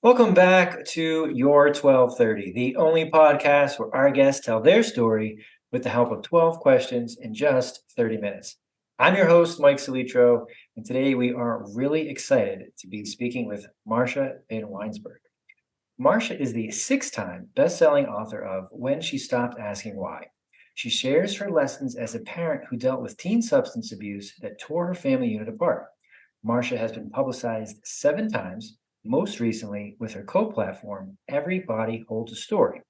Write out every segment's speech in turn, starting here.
Welcome back to Your 1230, the only podcast where our guests tell their story with the help of 12 questions in just 30 minutes. I'm your host, Mike Salitro, and today we are really excited to be speaking with Marsha Vanwynsberghe. Marsha is the six-time best-selling author of When She Stopped Asking Why. She shares her lessons as a parent who dealt with teen substance abuse that tore her family unit apart. Marsha has been publicized 7 times, most recently with her co-platform, Every Body Holds a Story,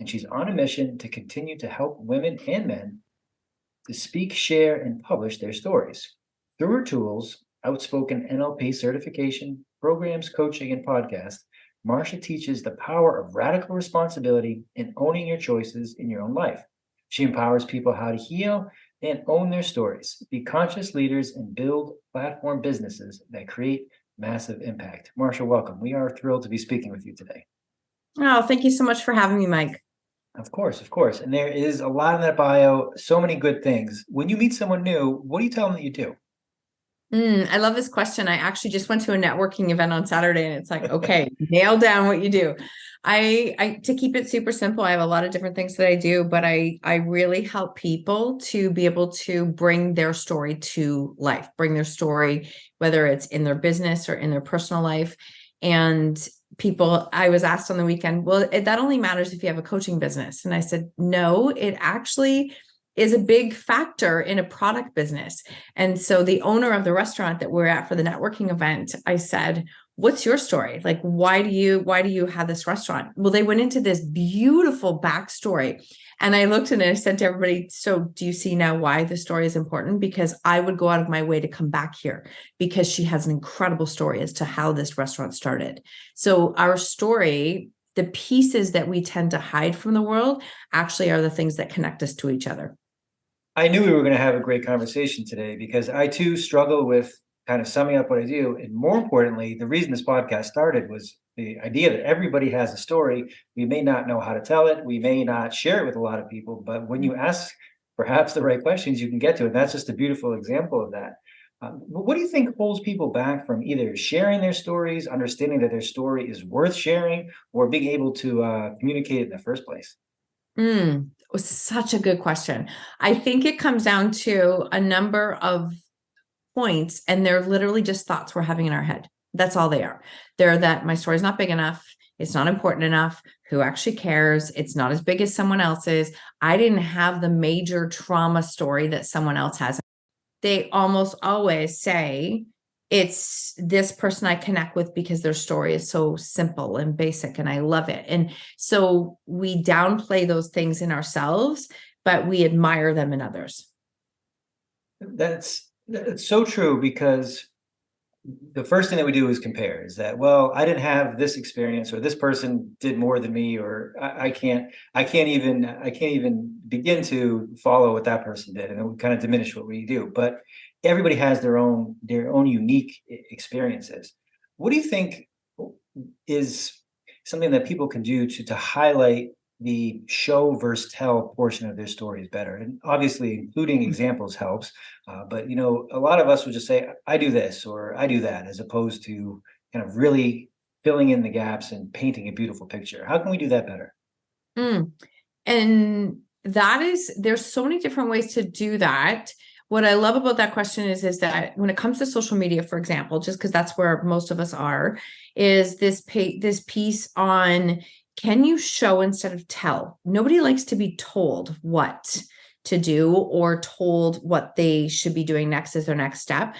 and she's on a mission to continue to help women and men to speak, share, and publish their stories. Through her tools, Outspoken NLP certification, programs, coaching, and podcast, Marsha teaches the power of radical responsibility and owning your choices in your own life. She empowers people how to heal and own their stories, be conscious leaders, and build platform businesses that create massive impact. Marsha, welcome. We are thrilled to be speaking with you today. Oh, thank you so much for having me, Mike. Of course, of course. And there is a lot in that bio, so many good things. When you meet someone new, what do you tell them that you do? I love this question. I actually just went to a networking event on Saturday and it's like, okay, nail down what you do. I to keep it super simple, I have a lot of different things that I do, but I really help people to be able to bring their story to life, bring their story, whether it's in their business or in their personal life. And I was asked on the weekend, well, that only matters if you have a coaching business. And I said, no, it actually is a big factor in a product business. And so the owner of the restaurant that we're at for the networking event, I said, what's your story? Like, why do you have this restaurant? Well, they went into this beautiful backstory. And I looked and I said to everybody, so do you see now why the story is important? Because I would go out of my way to come back here because she has an incredible story as to how this restaurant started. So our story, the pieces that we tend to hide from the world actually are the things that connect us to each other. I knew we were going to have a great conversation today because I too struggle with kind of summing up what I do. And more importantly, the reason this podcast started was the idea that everybody has a story. We may not know how to tell it. We may not share it with a lot of people, but when you ask perhaps the right questions, you can get to it. That's just a beautiful example of that. What do you think holds people back from either sharing their stories, understanding that their story is worth sharing, or being able to communicate it in the first place? It was such a good question. I think it comes down to a number of points, and they're literally just thoughts we're having in our head. That's all they are. They're that my story's not big enough. It's not important enough. Who actually cares? It's not as big as someone else's. I didn't have the major trauma story that someone else has. They almost always say, it's this person I connect with because their story is so simple and basic and I love it. And so we downplay those things in ourselves, but we admire them in others. That's so true because the first thing that we do is compare is that, well, I didn't have this experience or this person did more than me, or I can't even begin to follow what that person did. And it would kind of diminish what we do. But everybody has their own unique experiences. What do you think is something that people can do to highlight the show versus tell portion of their stories better? And obviously including examples helps, but a lot of us would just say, I do this or I do that, as opposed to kind of really filling in the gaps and painting a beautiful picture. How can we do that better? And there's so many different ways to do that. What I love about that question is that when it comes to social media, for example, just because that's where most of us are, is this piece on, can you show instead of tell? Nobody likes to be told what to do or told what they should be doing next as their next step.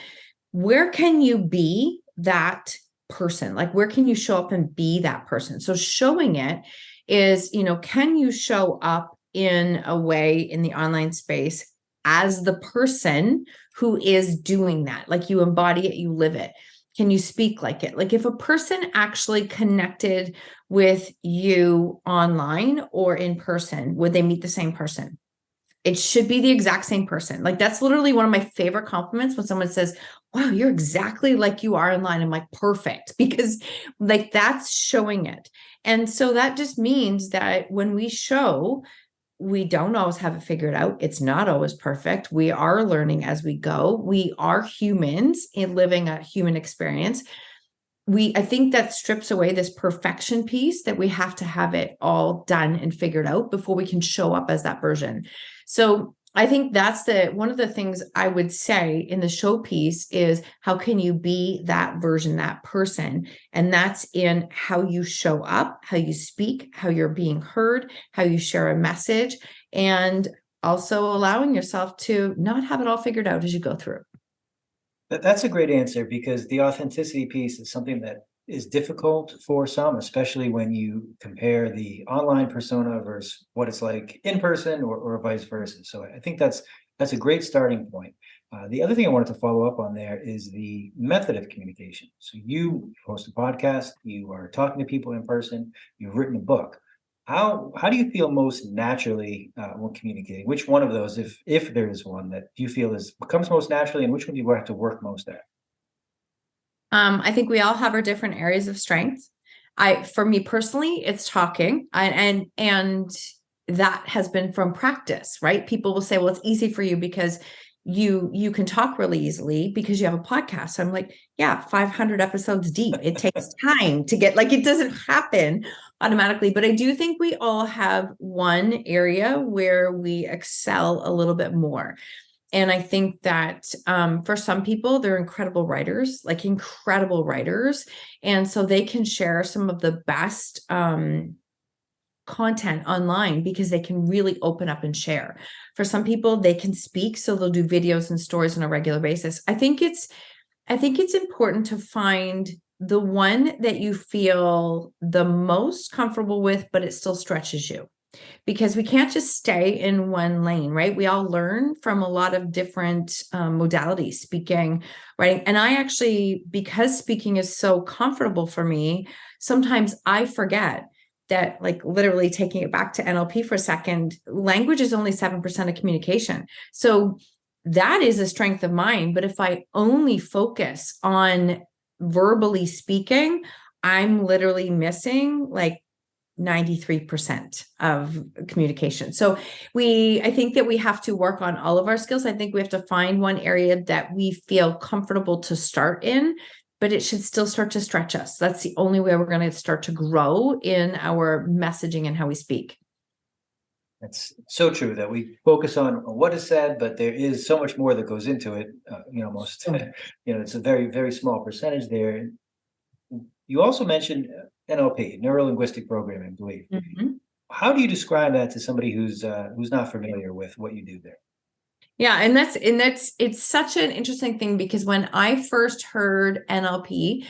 Where can you be that person? Like, where can you show up and be that person? So showing it is, can you show up in a way in the online space as the person who is doing that? Like, you embody it, you live it. Can you speak like it? Like, if a person actually connected with you online or in person, would they meet the same person? It should be the exact same person. Like, that's literally one of my favorite compliments when someone says, wow, you're exactly like you are online. I'm like, perfect, because like that's showing it. And so that just means that when we show, we don't always have it figured out. It's not always perfect. We are learning as we go. We are humans in living a human experience. I think that strips away this perfection piece that we have to have it all done and figured out before we can show up as that version. So I think that's one of the things I would say in the show piece is how can you be that version, that person? And that's in how you show up, how you speak, how you're being heard, how you share a message, and also allowing yourself to not have it all figured out as you go through. That's a great answer, because the authenticity piece is something that is difficult for some, especially when you compare the online persona versus what it's like in person, or vice versa. So I think that's a great starting point. The other thing I wanted to follow up on there is the method of communication. So you host a podcast, you are talking to people in person, you've written a book. How do you feel most naturally when communicating? Which one of those, if there is one, that you feel comes most naturally, and which one do you have to work most at? I think we all have our different areas of strength. For me personally, it's talking, and that has been from practice, right? People will say, well, it's easy for you because you can talk really easily because you have a podcast. So I'm like, yeah, 500 episodes deep. It takes time to get, like, it doesn't happen automatically. But I do think we all have one area where we excel a little bit more. And I think that for some people, they're incredible writers, like incredible writers. And so they can share some of the best content online because they can really open up and share. For some people, they can speak, so they'll do videos and stories on a regular basis. I think it's important to find the one that you feel the most comfortable with, but it still stretches you. Because we can't just stay in one lane, right? We all learn from a lot of different modalities, speaking, writing. And I actually, because speaking is so comfortable for me, sometimes I forget that, like, literally taking it back to NLP for a second, language is only 7% of communication. So that is a strength of mine. But if I only focus on verbally speaking, I'm literally missing like 93% of communication. So I think that we have to work on all of our skills. I think we have to find one area that we feel comfortable to start in, but it should still start to stretch us. That's the only way we're going to start to grow in our messaging and how we speak. It's so true that we focus on what is said, but there is so much more that goes into it. Most, it's a very, very small percentage there. You also mentioned NLP, neuro linguistic programming, I believe. Mm-hmm. How do you describe that to somebody who's not familiar with what you do there? Yeah, and it's such an interesting thing because when I first heard NLP,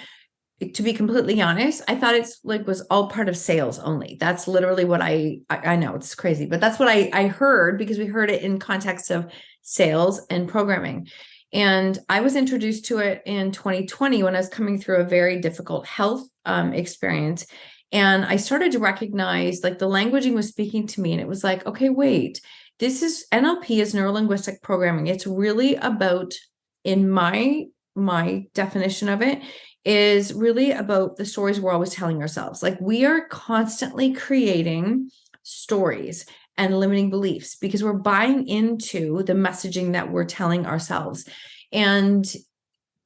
to be completely honest, I thought it's like was all part of sales only. That's literally what I know it's crazy, but that's what I heard because we heard it in context of sales and programming. And I was introduced to it in 2020 when I was coming through a very difficult health experience. And I started to recognize like the languaging was speaking to me. And it was like, okay, wait, this is NLP is neuro-linguistic programming. It's really about, in my definition of it, is really about the stories we're always telling ourselves. Like we are constantly creating stories and limiting beliefs because we're buying into the messaging that we're telling ourselves. And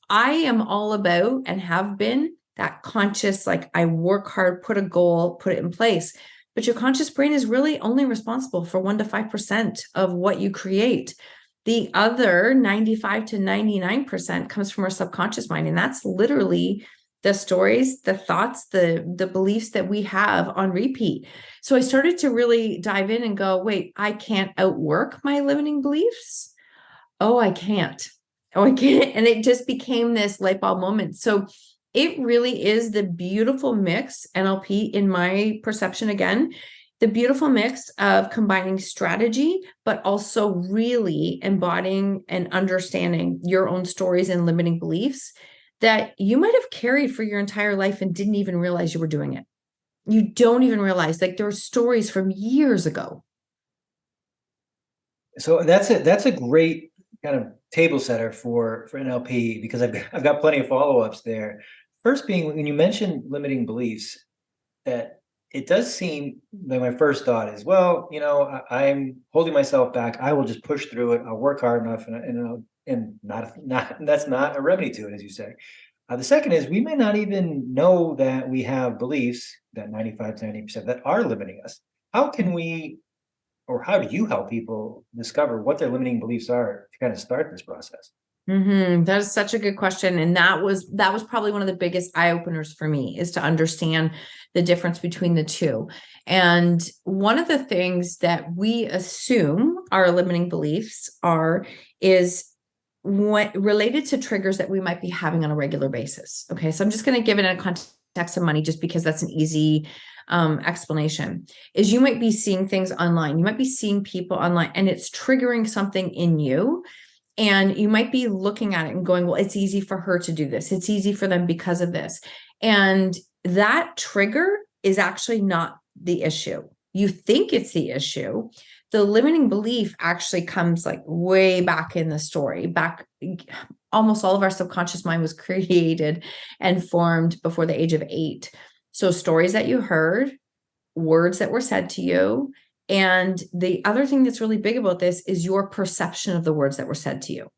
I am all about and have been that conscious, like I work hard, put a goal, put it in place. But your conscious brain is really only responsible for 1 to 5% of what you create. The other 95 to 99% comes from our subconscious mind. And that's literally the stories, the thoughts, the beliefs that we have on repeat. So I started to really dive in and go, wait, I can't outwork my limiting beliefs. Oh, I can't. Oh, I can't. And it just became this light bulb moment. So it really is the beautiful mix, NLP, in my perception again, the beautiful mix of combining strategy, but also really embodying and understanding your own stories and limiting beliefs that you might have carried for your entire life and didn't even realize you were doing it. You don't even realize, like, there are stories from years ago. So that's a great kind of table setter for NLP, because I've got plenty of follow-ups there. First being, when you mentioned limiting beliefs, that it does seem that my first thought is, well, I'm holding myself back. I will just push through it. I'll work hard enough, and not that's not a remedy to it, as you say. The second is we may not even know that we have beliefs that 95 to 90% that are limiting us. How can we, or how do you help people discover what their limiting beliefs are to kind of start this process? That is such a good question. And that was probably one of the biggest eye openers for me, is to understand the difference between the two. And one of the things that we assume our limiting beliefs is what related to triggers that we might be having on a regular basis. Okay. So I'm just going to give it in a context of money, just because that's an easy explanation. Is you might be seeing things online. You might be seeing people online, and it's triggering something in you. And you might be looking at it and going, well, it's easy for her to do this. It's easy for them because of this. And that trigger is actually not the issue. You think it's the issue. The limiting belief actually comes like way back in the story. Almost all of our subconscious mind was created and formed before the age of 8. So stories that you heard, words that were said to you. And the other thing that's really big about this is your perception of the words that were said to you.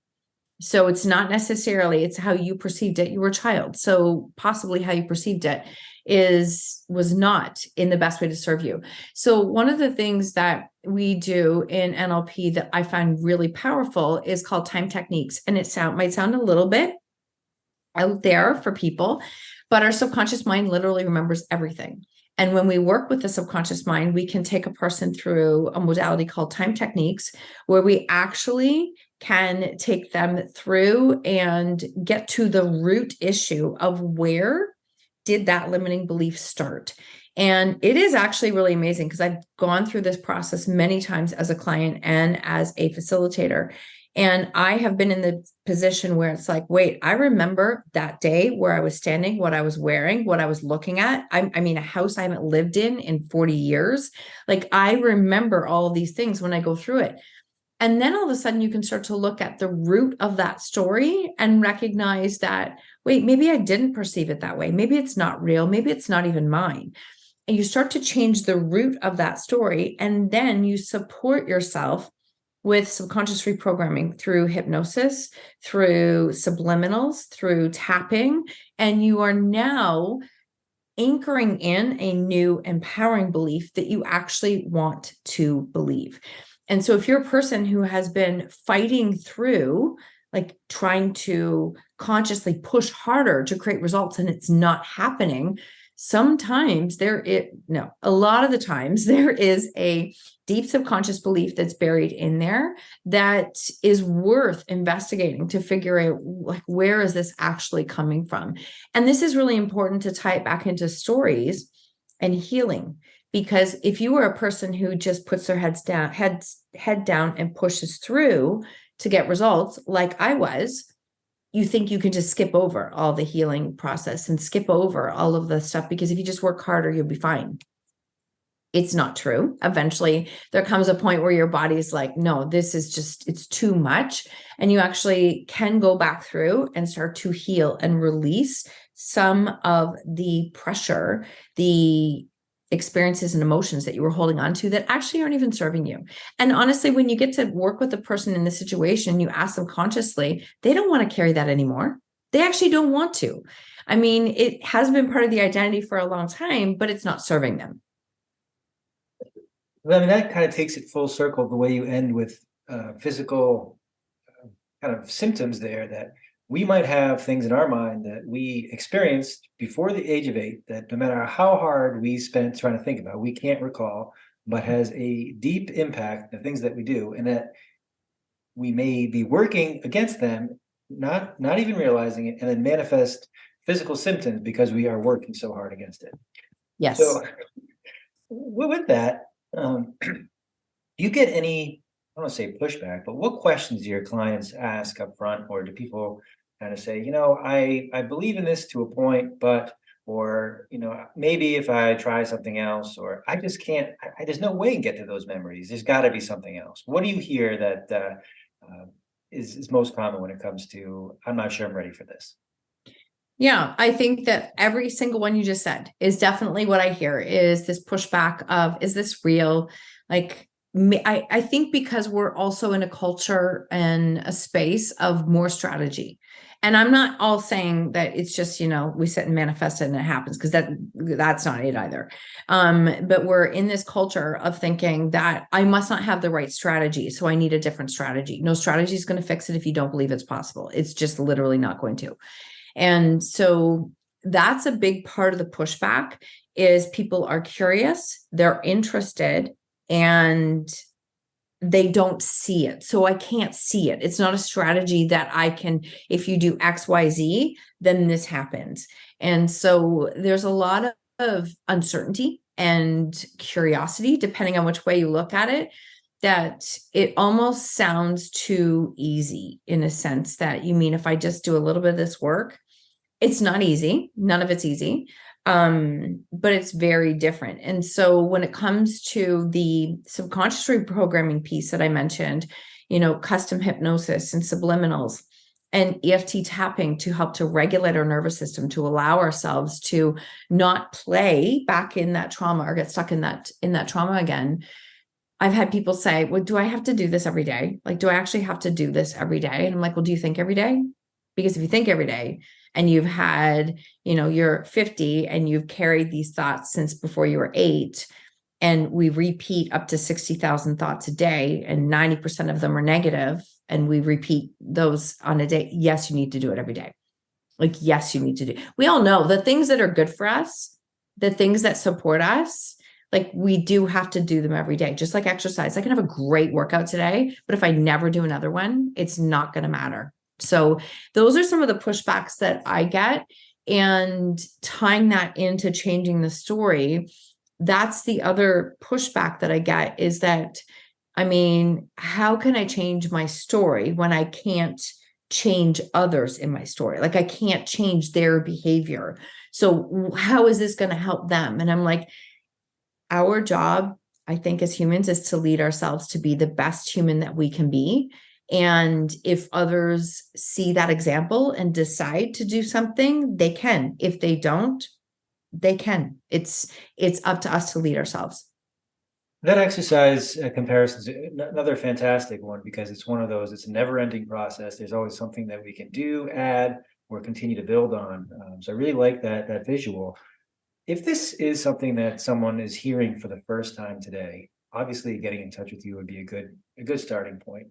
So it's not necessarily, it's how you perceived it. You were a child. So possibly how you perceived it was not in the best way to serve you. So one of the things that we do in NLP that I find really powerful is called time techniques. And it might sound a little bit out there for people, but our subconscious mind literally remembers everything. And when we work with the subconscious mind, we can take a person through a modality called time techniques, where we actually can take them through and get to the root issue of where did that limiting belief start. And it is actually really amazing, because I've gone through this process many times as a client and as a facilitator. And I have been in the position where it's like, wait, I remember that day where I was standing, what I was wearing, what I was looking at. I mean, a house I haven't lived in 40 years. Like, I remember all of these things when I go through it. And then all of a sudden you can start to look at the root of that story and recognize that, wait, maybe I didn't perceive it that way. Maybe it's not real. Maybe it's not even mine. And you start to change the root of that story. And then you support yourself with subconscious reprogramming through hypnosis, through subliminals, through tapping, and you are now anchoring in a new empowering belief that you actually want to believe. And so if you're a person who has been fighting through, like trying to consciously push harder to create results and it's not happening, a lot of the times there is a deep subconscious belief that's buried in there that is worth investigating to figure out, like, where is this actually coming from? And this is really important to tie it back into stories and healing, because if you are a person who just puts their head down and pushes through to get results, like I was, you think you can just skip over all the healing process and skip over all of the stuff, because if you just work harder, you'll be fine. It's not true. Eventually, there comes a point where your body's like, no, this is just, it's too much. And you actually can go back through and start to heal and release some of the pressure, the experiences and emotions that you were holding on to that actually aren't even serving you. And honestly, when you get to work with the person in the situation, you ask them consciously, they don't want to carry that anymore. They actually don't want to. I mean, it has been part of the identity for a long time, but it's not serving them. I mean, that kind of takes it full circle, the way you end with physical kind of symptoms there, that we might have things in our mind that we experienced before the age of 8 that no matter how hard we spent trying to think about, we can't recall, but has a deep impact, the things that we do, and that we may be working against them, not even realizing it, and then manifest physical symptoms because we are working so hard against it. Yes. So with that, do you get any, I don't want to say pushback, but what questions do your clients ask up front, or do people kind of say, I believe in this to a point, but, or, maybe if I try something else, or I just can't, there's no way to get to those memories. There's got to be something else. What do you hear that is most common when it comes to, I'm not sure I'm ready for this? Yeah, I think that every single one you just said is definitely what I hear, is this pushback of, is this real? Like, I think because we're also in a culture and a space of more strategy. And I'm not all saying that it's just, we sit and manifest it and it happens, because that's not it either. But we're in this culture of thinking that I must not have the right strategy, so I need a different strategy. No strategy is going to fix it if you don't believe it's possible. It's just literally not going to. And so that's a big part of the pushback, is people are curious, they're interested, and they don't see it. So I can't see it. It's not a strategy that I can, if you do X, Y, Z, then this happens. And so there's a lot of uncertainty and curiosity, depending on which way you look at it, that it almost sounds too easy, in a sense that, you mean if I just do a little bit of this work? It's not easy. None of it's easy. But it's very different. And so when it comes to the subconscious reprogramming piece that I mentioned, custom hypnosis and subliminals and EFT tapping to help to regulate our nervous system, to allow ourselves to not play back in that trauma or get stuck in that trauma again. I've had people say, well, do I have to do this every day? Like, do I actually have to do this every day? And I'm like, well, do you think every day? Because if you think every day, and you've had, you're 50 and you've carried these thoughts since before you were 8, and we repeat up to 60,000 thoughts a day, and 90% of them are negative, and we repeat those on a day. Yes, you need to do it every day. Like, yes, you need to do. We all know the things that are good for us, the things that support us, like, we do have to do them every day. Just like exercise. I can have a great workout today, but if I never do another one, it's not going to matter. So those are some of the pushbacks that I get, and tying that into changing the story. That's the other pushback that I get, is that, how can I change my story when I can't change others in my story? Like, I can't change their behavior. So how is this going to help them? And I'm like, our job, I think, as humans, is to lead ourselves to be the best human that we can be. And if others see that example and decide to do something, they can. If they don't, they can. It's up to us to lead ourselves. That exercise comparison is another fantastic one, because it's one of those, it's a never-ending process. There's always something that we can do, add, or continue to build on. So I really like that visual. If this is something that someone is hearing for the first time today, obviously getting in touch with you would be a good starting point.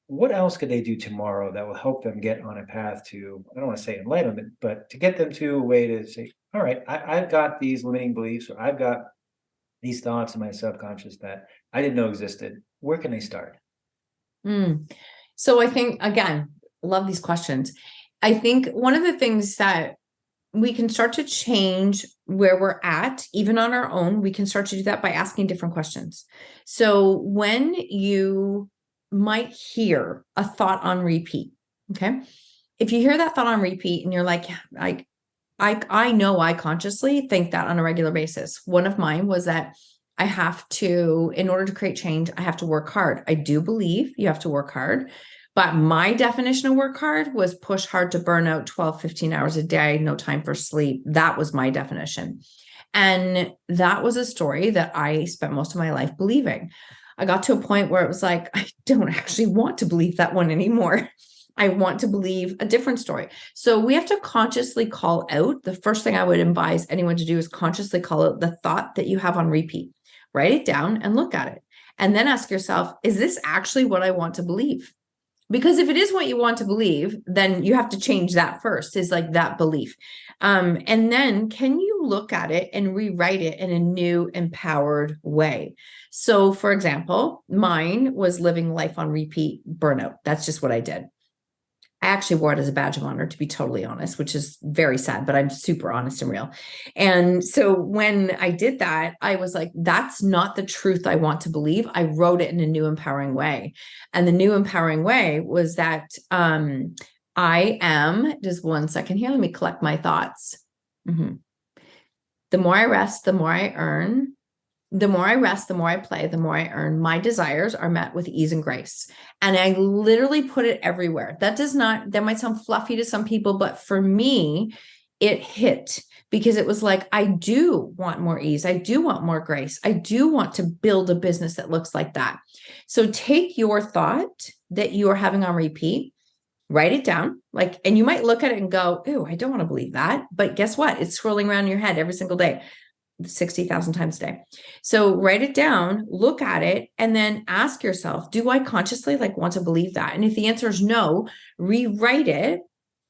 What else could they do tomorrow that will help them get on a path to, I don't want to say enlightenment, but to get them to a way to say, all right, I've got these limiting beliefs, or I've got these thoughts in my subconscious that I didn't know existed. Where can they start? So I think, again, love these questions. I think one of the things that we can start to change where we're at, even on our own, we can start to do that by asking different questions. So when you might hear a thought on repeat, okay? If you hear that thought on repeat and you're like, I know I consciously think that on a regular basis. One of mine was that I have to, in order to create change, I have to work hard. I do believe you have to work hard, but my definition of work hard was push hard to burn out 12, 15 hours a day, no time for sleep. That was my definition. And that was a story that I spent most of my life believing. I got to a point where it was like, I don't actually want to believe that one anymore. I want to believe a different story. So we have to consciously call out. The first thing I would advise anyone to do is consciously call out the thought that you have on repeat. Write it down and look at it. And then ask yourself, is this actually what I want to believe? Because if it is what you want to believe, then you have to change that first, is like that belief. And then can you look at it and rewrite it in a new, empowered way? So for example, mine was living life on repeat burnout. That's just what I did. I actually wore it as a badge of honor, to be totally honest, which is very sad, but I'm super honest and real. And so when I did that, I was like, that's not the truth I want to believe. I wrote it in a new empowering way. And the new empowering way was that I am, just one second here, let me collect my thoughts. The more I rest, the more I earn. The more I rest, the more I play, the more I earn. My desires are met with ease and grace. And I literally put it everywhere. That might sound fluffy to some people, but for me, it hit, because it was like, I do want more ease. I do want more grace. I do want to build a business that looks like that. So take your thought that you are having on repeat Write it down. And you might look at it and go, "Ooh, I don't want to believe that." But guess what? It's swirling around in your head every single day, 60,000 times a day. So write it down, look at it, and then ask yourself, do I consciously want to believe that? And if the answer is no, rewrite it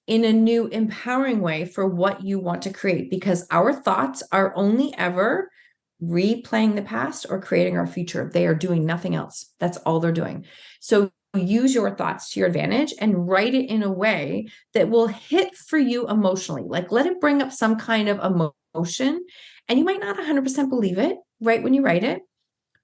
in a new empowering way for what you want to create, because our thoughts are only ever replaying the past or creating our future. They are doing nothing else. That's all they're doing. So use your thoughts to your advantage and write it in a way that will hit for you emotionally. Let it bring up some kind of emotion, and you might not 100% believe it right when you write it,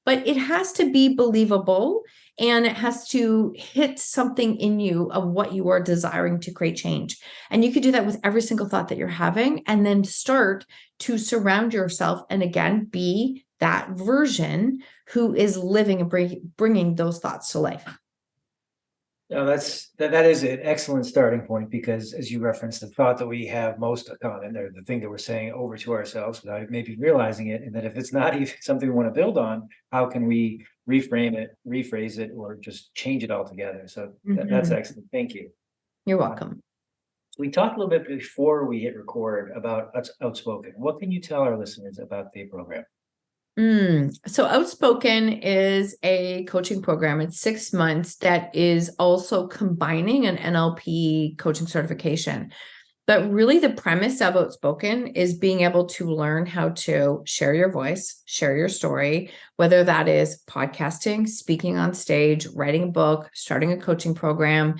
but it has to be believable, and it has to hit something in you of what you are desiring to create change. And you could do that with every single thought that you're having, and then start to surround yourself and again, be that version who is living and bringing those thoughts to life. No, that is an excellent starting point, because as you referenced, the thought that we have most common, or the thing that we're saying over to ourselves without maybe realizing it, and that if it's not even something we want to build on, how can we reframe it, rephrase it, or just change it altogether? So that's excellent. Thank you. You're welcome. We talked a little bit before we hit record about Outspoken. What can you tell our listeners about the program? So Outspoken is a coaching program. It's 6 months that is also combining an NLP coaching certification. But really the premise of Outspoken is being able to learn how to share your voice, share your story, whether that is podcasting, speaking on stage, writing a book, starting a coaching program,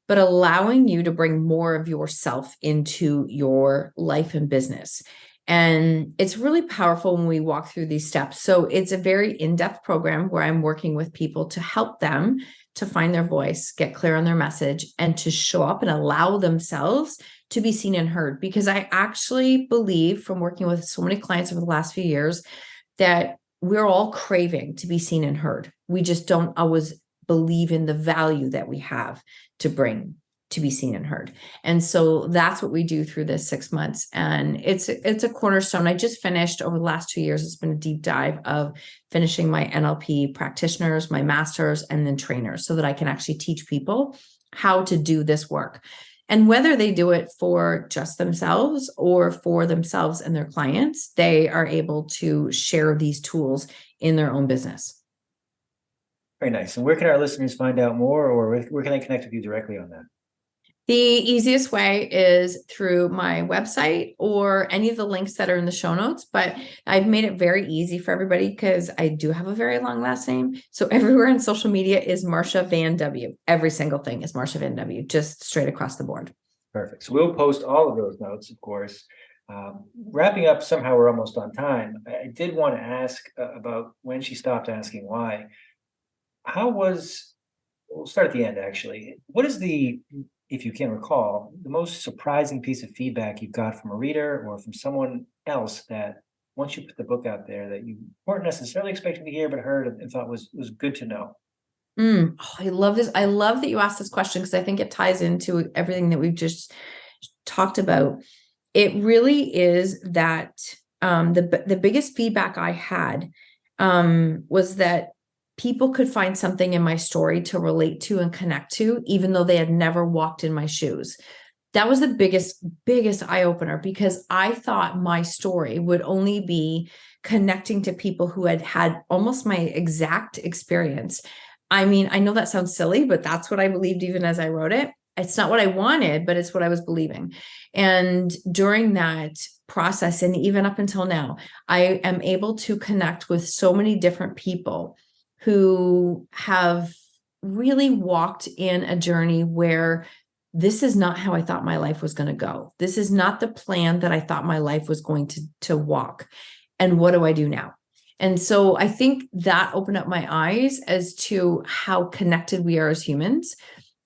but allowing you to bring more of yourself into your life and business. And it's really powerful when we walk through these steps. So it's a very in-depth program where I'm working with people to help them to find their voice, get clear on their message, and to show up and allow themselves to be seen and heard. Because I actually believe, from working with so many clients over the last few years, that we're all craving to be seen and heard. We just don't always believe in the value that we have to bring to be seen and heard. And so that's what we do through this 6 months. And it's a cornerstone. I just finished over the last 2 years. It's been a deep dive of finishing my NLP practitioners, my masters, and then trainers, so that I can actually teach people how to do this work. And whether they do it for just themselves or for themselves and their clients, they are able to share these tools in their own business. Very nice. And where can our listeners find out more, or where can they connect with you directly on that? The easiest way is through my website or any of the links that are in the show notes, but I've made it very easy for everybody because I do have a very long last name. So everywhere on social media is Marsha Van W. Every single thing is Marsha Van W, just straight across the board. Perfect. So we'll post all of those notes, of course. Wrapping up, somehow we're almost on time. I did want to ask about when she stopped asking why. We'll start at the end, actually. What is if you can recall, the most surprising piece of feedback you got from a reader or from someone else that once you put the book out there that you weren't necessarily expecting to hear, but heard and thought was good to know? Oh, I love this. I love that you asked this question, because I think it ties into everything that we've just talked about. It really is that the biggest feedback I had was that people could find something in my story to relate to and connect to, even though they had never walked in my shoes. That was the biggest eye opener, because I thought my story would only be connecting to people who had had almost my exact experience. I mean, I know that sounds silly, but that's what I believed even as I wrote it. It's not what I wanted, but it's what I was believing. And during that process, and even up until now, I am able to connect with so many different people who have really walked in a journey where this is not how I thought my life was going to go. This is not the plan that I thought my life was going to walk. And what do I do now? And so I think that opened up my eyes as to how connected we are as humans.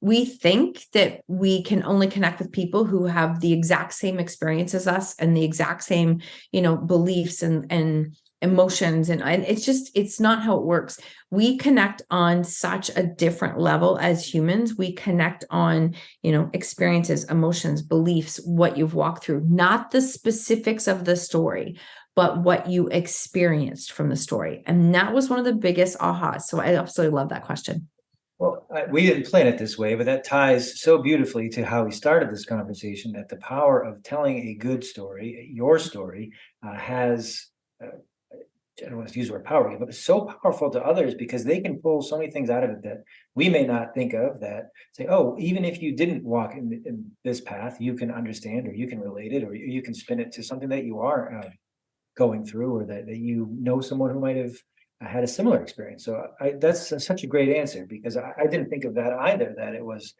We think that we can only connect with people who have the exact same experience as us and the exact same, beliefs and emotions. And it's not how it works. We connect on such a different level as humans. We connect on, experiences, emotions, beliefs, what you've walked through, not the specifics of the story, but what you experienced from the story. And that was one of the biggest ahas. So I absolutely love that question. Well, we didn't plan it this way, but that ties so beautifully to how we started this conversation, that the power of telling a good story, your story, has, I don't want to use the word power, but it's so powerful to others because they can pull so many things out of it that we may not think of, that say, oh, even if you didn't walk in this path, you can understand, or you can relate it, or you can spin it to something that you are going through, or that you know someone who might have had a similar experience. So that's such a great answer, because I didn't think of that either, that it was,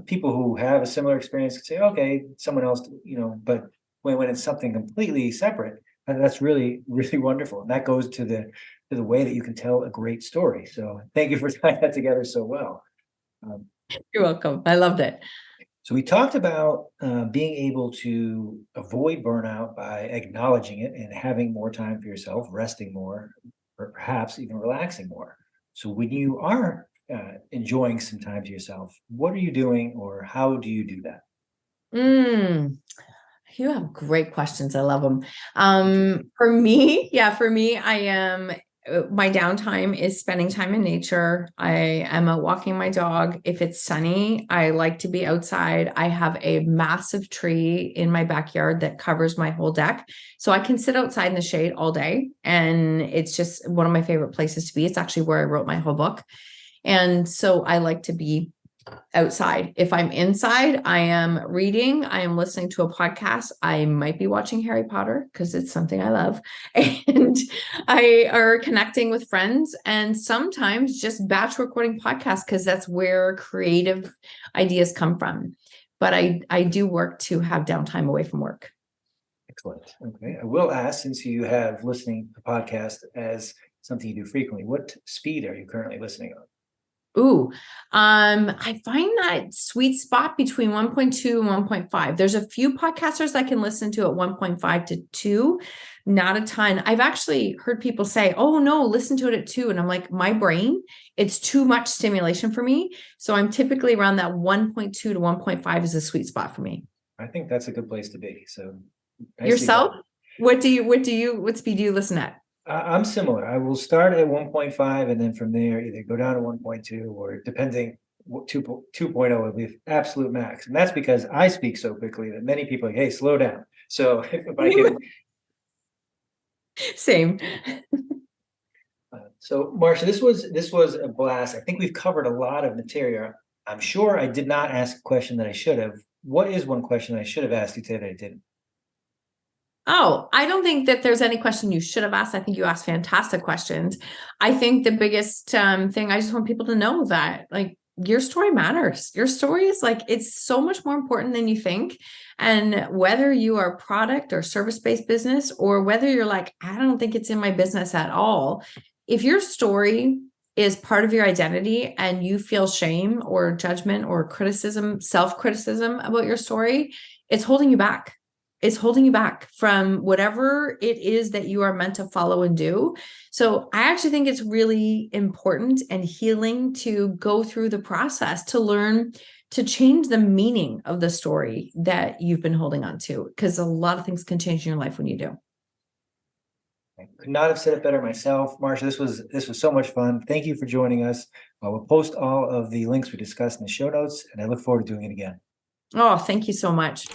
people who have a similar experience can say, okay, someone else, but when it's something completely separate, that's really, really wonderful. And that goes to the way that you can tell a great story. So thank you for tying that together so well. You're welcome. I loved it. So we talked about being able to avoid burnout by acknowledging it and having more time for yourself, resting more, or perhaps even relaxing more. So when you are enjoying some time to yourself, what are you doing, or how do you do that? You have great questions. I love them. For me, I am, my downtime is spending time in nature. I am out walking my dog. If it's sunny, I like to be outside. I have a massive tree in my backyard that covers my whole deck. So I can sit outside in the shade all day. And it's just one of my favorite places to be. It's actually where I wrote my whole book. And so I like to be outside. If I'm inside, I am reading, I am listening to a podcast. I might be watching Harry Potter because it's something I love. And I are connecting with friends, and sometimes just batch recording podcasts because that's where creative ideas come from. But I do work to have downtime away from work. Excellent. Okay. I will ask, since you have listening to podcasts as something you do frequently, what speed are you currently listening on? I find that sweet spot between 1.2 and 1.5. There's a few podcasters I can listen to at 1.5 to 2, not a ton. I've actually heard people say, oh no, listen to it at 2. And I'm like, my brain, it's too much stimulation for me. So I'm typically around that 1.2 to 1.5 is a sweet spot for me. I think that's a good place to be. So yourself, what speed do you listen at? I'm similar. I will start at 1.5, and then from there either go down to 1.2, or depending, 2.0 will be absolute max. And that's because I speak so quickly that many people are like, hey, slow down. So if I can. Same. So Marsha, this was a blast. I think we've covered a lot of material. I'm sure I did not ask a question that I should have. What is one question I should have asked you today that I didn't? Oh, I don't think that there's any question you should have asked. I think you asked fantastic questions. I think the biggest thing, I just want people to know that, like, your story matters. Your story is like, it's so much more important than you think. And whether you are product or service-based business, or whether you're like, I don't think it's in my business at all, if your story is part of your identity and you feel shame or judgment or criticism, self-criticism about your story, it's holding you back. It's holding you back from whatever it is that you are meant to follow and do. So I actually think it's really important and healing to go through the process to learn to change the meaning of the story that you've been holding on to, because a lot of things can change in your life when you do. I could not have said it better myself. Marsha, this was so much fun. Thank you for joining us. We'll post all of the links we discussed in the show notes, and I look forward to doing it again. Oh, thank you so much.